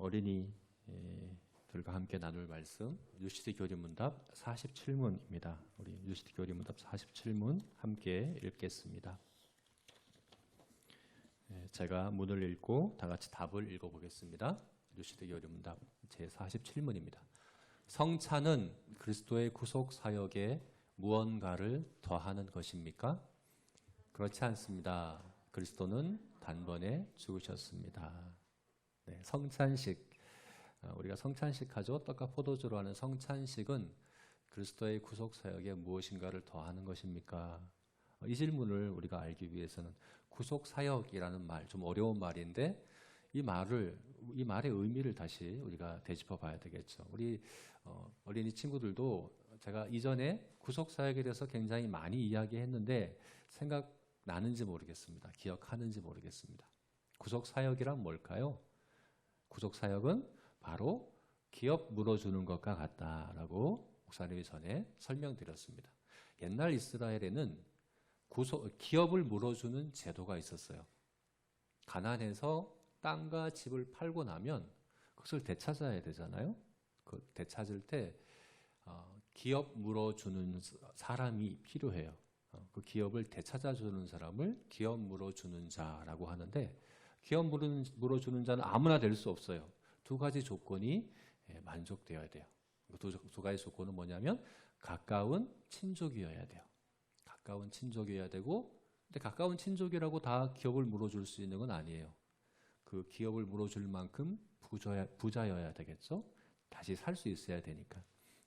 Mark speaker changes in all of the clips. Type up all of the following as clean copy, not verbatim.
Speaker 1: 어린이들과 함께 나눌 말씀 UCD 교리문답 47문입니다. 우리 UCD 교리문답 47문 함께 읽겠습니다. 제가 문을 읽고 다 같이 답을 읽어보겠습니다. UCD 교리문답 제47문입니다. 성찬은 그리스도의 구속 사역에 무언가를 더하는 것입니까? 그렇지 않습니다. 그리스도는 단번에 죽으셨습니다. 네, 성찬식, 우리가 성찬식 하죠. 떡과 포도주로 하는 성찬식은 그리스도의 구속 사역에 무엇인가를 더하는 것입니까? 이 질문을 우리가 알기 위해서는 구속 사역이라는 말, 좀 어려운 말인데 이 말의 의미를 다시 우리가 되짚어 봐야 되겠죠. 우리 어린이 친구들도 제가 이전에 구속 사역에 대해서 굉장히 많이 이야기했는데 생각나는지 모르겠습니다. 기억하는지 모르겠습니다. 구속 사역이란 뭘까요? 구속 사역은 바로 기업 물어주는 것과 같다라고 목사님이 전에 설명드렸습니다. 옛날 이스라엘에는 기업을 물어주는 제도가 있었어요. 가난해서 땅과 집을 팔고 나면 그것을 되찾아야 되잖아요. 그 되찾을 때 기업 물어주는 사람이 필요해요. 그 기업을 되찾아주는 사람을 기업 물어주는 자라고 하는데, 기업 물어주는 자는 아무나 될 수 없어요. 두 가지 조건이 만족되어야 돼요. 두 가지 조건은 뭐냐면 가까운 친족이어야 돼요. 가까운 친족이어야 되고, 근데 가까운 친족이라고 다 기업을 물어줄 수 있는 건 아니에요. 그 기업을 물어줄 만큼 부자여야 되겠죠. 다시 살 수 있어야 되니까.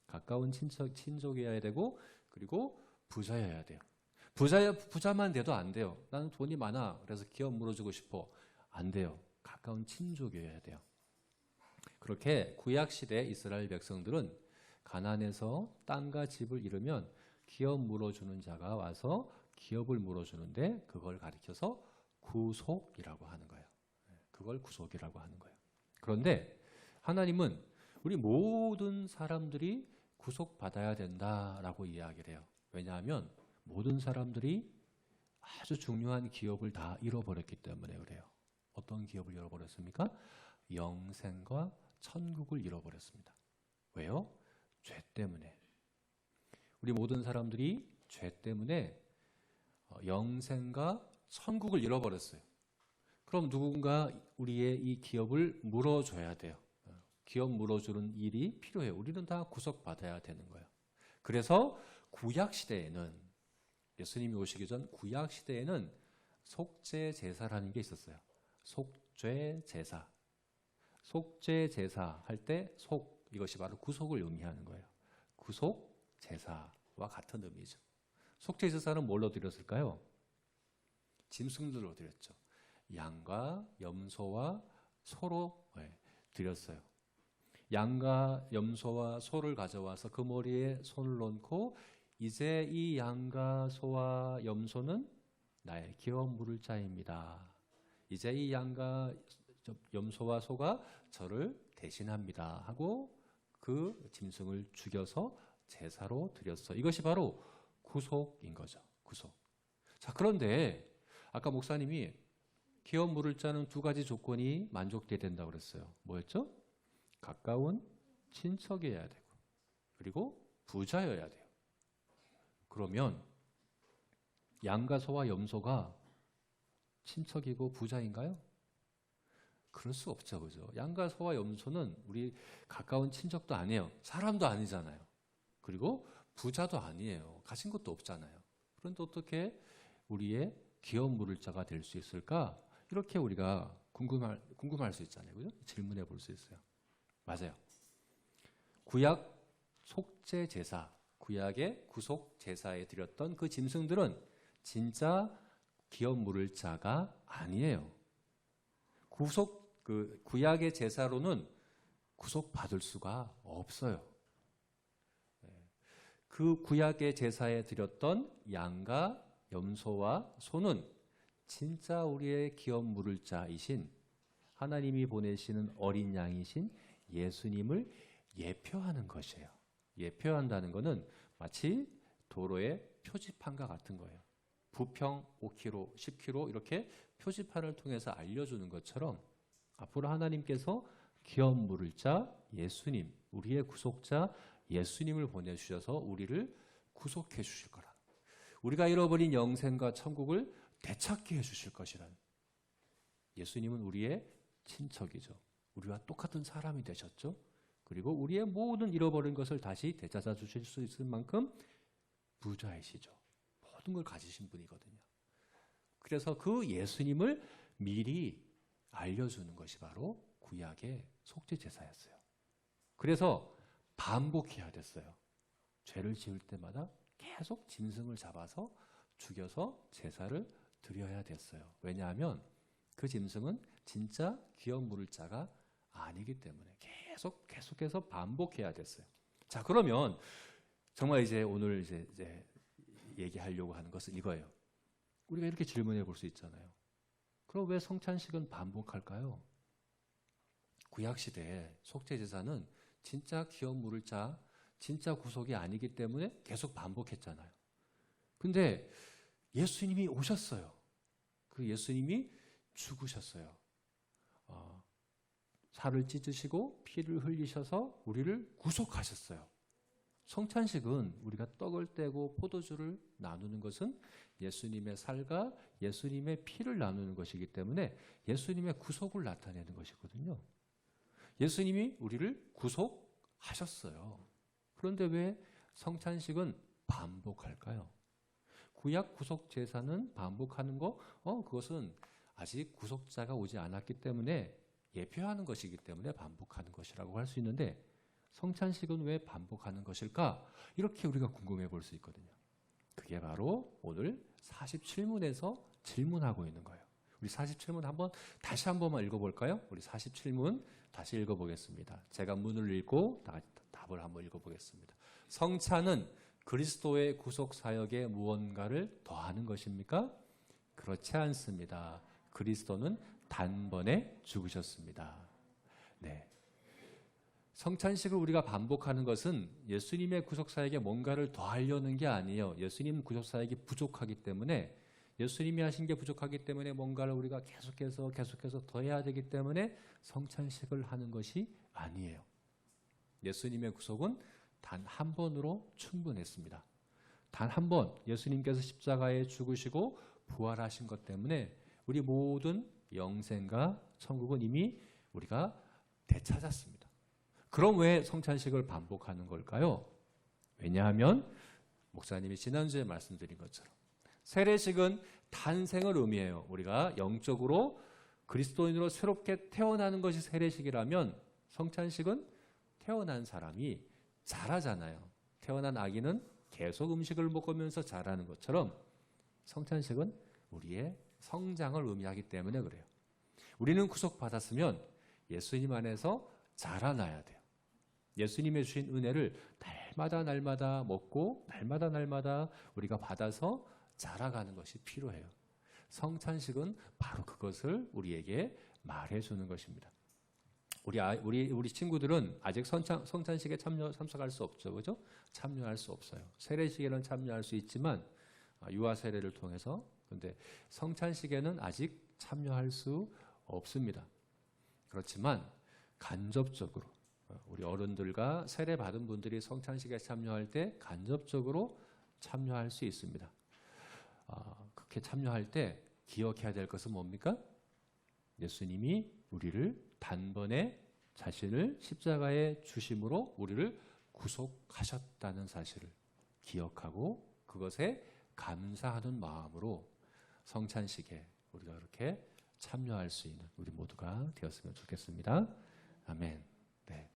Speaker 1: 가까운 친족이어야 되고, 그리고 부자여야 돼요. 부자만 돼도 안 돼요. 나는 돈이 많아, 그래서 기업 물어주고 싶어. 안 돼요. 가까운 친족이어야 돼요. 그렇게 구약시대 이스라엘 백성들은 가난해서 땅과 집을 잃으면 기업 물어주는 자가 와서 기업을 물어주는데, 그걸 가리켜서 구속이라고 하는 거예요. 그걸 구속이라고 하는 거예요. 그런데 하나님은 우리 모든 사람들이 구속받아야 된다라고 이야기를 해요. 왜냐하면 모든 사람들이 아주 중요한 기업을 다 잃어버렸기 때문에 그래요. 어떤 기업을 잃어버렸습니까? 영생과 천국을 잃어버렸습니다. 왜요? 죄 때문에. 우리 모든 사람들이 죄 때문에 영생과 천국을 잃어버렸어요. 그럼 누군가 우리의 이 기업을 물어줘야 돼요. 기업 물어주는 일이 필요해요. 우리는 다 구속받아야 되는 거예요. 그래서 구약시대에는, 예수님이 오시기 전 구약시대에는 속죄제사라는 게 있었어요. 속죄제사. 속죄제사 할 때 이것이 바로 구속을 의미하는 거예요. 구속제사와 같은 의미죠. 속죄제사는 뭘로 드렸을까요? 짐승들로 드렸죠. 양과 염소와 소로 드렸어요. 양과 염소와 소를 가져와서 그 머리에 손을 얹고, 이제 이 양과 소와 염소는 나의 기업 물을 자입니다. 이제 이 양과 염소와 소가 저를 대신합니다 하고 그 짐승을 죽여서 제사로 드렸어요. 이것이 바로 구속인 거죠. 구속. 자, 그런데 아까 목사님이 기업 물을 자는 두 가지 조건이 만족돼야 된다고 그랬어요. 뭐였죠? 가까운 친척이어야 되고, 그리고 부자여야 돼요. 그러면 양과 소와 염소가 친척이고 부자인가요? 그럴 수 없죠. 그죠? 양과 소와 염소는 우리 가까운 친척도 아니에요. 사람도 아니잖아요. 그리고 부자도 아니에요. 가진 것도 없잖아요. 그런데 어떻게 우리의 기업 물을 자가 될 수 있을까? 이렇게 우리가 궁금할 수 있잖아요. 그죠? 질문해 볼 수 있어요. 맞아요. 구약 속죄제사, 구약의 구속제사에 드렸던 그 짐승들은 진짜 기업 물을 자가 아니에요. 구약의 제사로는 구속받을 수가 없어요. 그 구약의 제사에 드렸던 양과 염소와 소는 진짜 우리의 기업 물을 자이신 하나님이 보내시는 어린 양이신 예수님을 예표하는 것이에요. 예표한다는 것은 마치 도로에 표지판과 같은 거예요. 부평 5km, 10km 이렇게 표지판을 통해서 알려주는 것처럼 앞으로 하나님께서 기업 물을 자 예수님, 우리의 구속자 예수님을 보내주셔서 우리를 구속해 주실 거라. 우리가 잃어버린 영생과 천국을 되찾게 해주실 것이라는. 예수님은 우리의 친척이죠. 우리와 똑같은 사람이 되셨죠. 그리고 우리의 모든 잃어버린 것을 다시 되찾아 주실 수 있을 만큼 부자이시죠. 모든 걸 가지신 분이거든요. 그래서 그 예수님을 미리 알려주는 것이 바로 구약의 속죄제사였어요. 그래서 반복해야 됐어요. 죄를 지을 때마다 계속 짐승을 잡아서 죽여서 제사를 드려야 됐어요. 왜냐하면 그 짐승은 진짜 기업 물을 자가 아니기 때문에 계속해서 반복해야 됐어요. 자, 그러면 정말 이제 오늘 이제 얘기하려고 하는 것은 이거예요. 우리가 이렇게 질문해 볼 수 있잖아요. 그럼 왜 성찬식은 반복할까요? 구약 시대에 속죄 제사는 진짜 기업 물을 자, 진짜 구속이 아니기 때문에 계속 반복했잖아요. 근데 예수님이 오셨어요. 그 예수님이 죽으셨어요. 살을 찢으시고 피를 흘리셔서 우리를 구속하셨어요. 성찬식은 우리가 떡을 떼고 포도주를 나누는 것은 예수님의 살과 예수님의 피를 나누는 것이기 때문에 예수님의 구속을 나타내는 것이거든요. 예수님이 우리를 구속하셨어요. 그런데 왜 성찬식은 반복할까요? 구약 구속 제사는 반복하는 거, 그것은 아직 구속자가 오지 않았기 때문에 예표하는 것이기 때문에 반복하는 것이라고 할 수 있는데 성찬식은 왜 반복하는 것일까? 이렇게 우리가 궁금해 볼 수 있거든요. 그게 바로 오늘 47문에서 질문하고 있는 거예요. 우리 47문 다시 한 번만 읽어볼까요? 우리 47문 다시 읽어보겠습니다. 제가 문을 읽고 답을 한번 읽어보겠습니다. 성찬은 그리스도의 구속 사역에 무언가를 더하는 것입니까? 그렇지 않습니다. 그리스도는 단번에 죽으셨습니다. 네. 성찬식을 우리가 반복하는 것은 예수님의 구속 사역에 뭔가를 더하려는 게 아니에요. 예수님 구속 사역이 부족하기 때문에 예수님이 하신 게 부족하기 때문에 뭔가를 우리가 계속해서 더해야 되기 때문에 성찬식을 하는 것이 아니에요. 예수님의 구속은 단 한 번으로 충분했습니다. 단 한 번 예수님께서 십자가에 죽으시고 부활하신 것 때문에 우리 모든 영생과 천국은 이미 우리가 되찾았습니다. 그럼 왜 성찬식을 반복하는 걸까요? 왜냐하면 목사님이 지난주에 말씀드린 것처럼 세례식은 탄생을 의미해요. 우리가 영적으로 그리스도인으로 새롭게 태어나는 것이 세례식이라면 성찬식은 태어난 사람이 자라잖아요. 태어난 아기는 계속 음식을 먹으면서 자라는 것처럼 성찬식은 우리의 성장을 의미하기 때문에 그래요. 우리는 구속받았으면 예수님 안에서 자라나야 돼요. 예수님의 주신 은혜를 날마다 먹고 날마다 우리가 받아서 자라가는 것이 필요해요. 성찬식은 바로 그것을 우리에게 말해주는 것입니다. 우리 친구들은 아직 성찬식에 참석할 수 없죠, 그죠? 참여할 수 없어요. 세례식에는 참여할 수 있지만 유아 세례를 통해서. 그런데 성찬식에는 아직 참여할 수 없습니다. 그렇지만 간접적으로 우리 어른들과 세례 받은 분들이 성찬식에 참여할 때 간접적으로 참여할 수 있습니다. 그렇게 참여할 때 기억해야 될 것은 뭡니까? 예수님이 우리를 단번에 자신을 십자가에 주심으로 우리를 구속하셨다는 사실을 기억하고 그것에 감사하는 마음으로 성찬식에 우리가 그렇게 참여할 수 있는 우리 모두가 되었으면 좋겠습니다. 아멘. 네.